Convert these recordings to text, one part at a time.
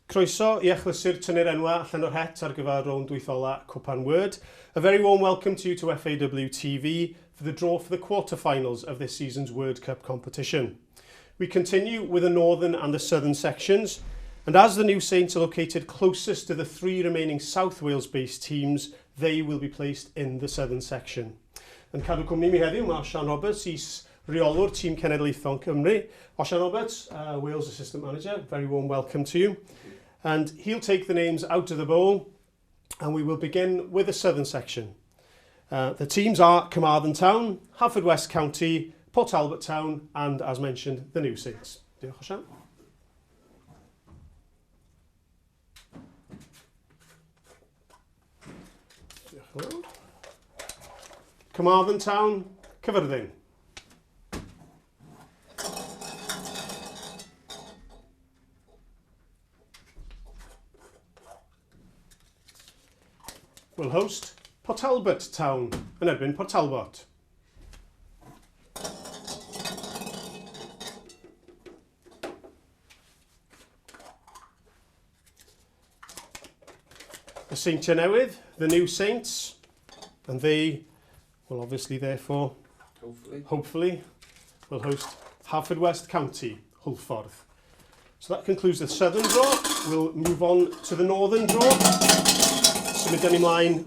Croeso I echlysur tynnu'r enwa allan o'r het ar gyfer rownd wythola Cwpan Word. A very warm welcome to you to FAW TV for the draw for the quarter-finals of this season's World Cup competition. We continue with the northern and the southern sections, and as the new Saints are located closest to the three remaining South Wales-based teams, they will be placed in the southern section. And cadw cwmni mi heddiw, mae Osian Roberts, is reolwr tîm cenedlaethol Cymru. Osian Roberts, Wales Assistant Manager, very warm welcome to you. And he'll take the names out of the bowl, and we will begin with the southern section. The teams are Carmarthen Town, Haverfordwest County, Port Talbot Town, and as mentioned, the new Saints. Diolch, Osian. Diolch. Carmarthen Town, Cyfyrddin. Will host Port Talbot Town yn erbyn Port Talbot. The Saintiau newydd, the new Saints, and they will obviously therefore, hopefully, will host Haverfordwest County, Hulffordd. So that concludes the southern draw. We'll move on to the northern draw. Symud ni mlaen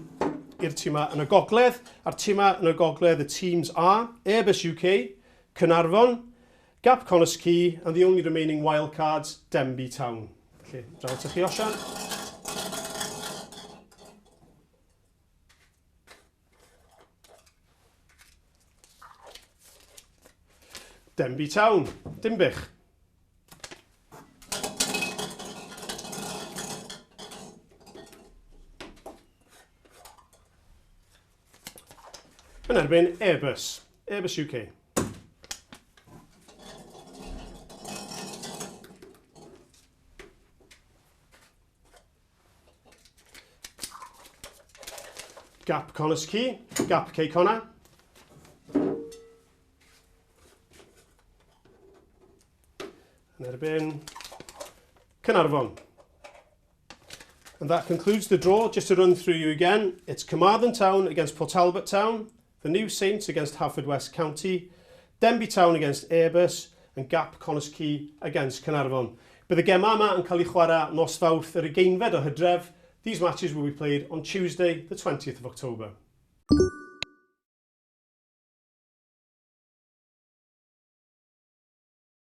i'r tîmau yn y gogledd. A'r tîmau yn y gogledd, the teams are Airbus UK, Caernarfon, Gap Connah's Quay, and the only remaining wildcards, Denbigh Town. Felly, draw at chi, Osian. Denbigh Town, Dimbych. Yn erbyn Airbus, Airbus UK. Gap Connah's Quay, Gap Cay Connor. Yn erbyn Caernarfon. And that concludes the draw. Just to run through you again, it's Carmarthen Town against Port Talbot Town, the new Saints against Haverfordwest County, Denbigh Town against Airbus, and Gap Connah's Quay against Caernarfon. Bydd y gemau yma yn cael eu chwarae nos Fawrth yr 20 o Hydref. These matches will be played on Tuesday, the 20th of October.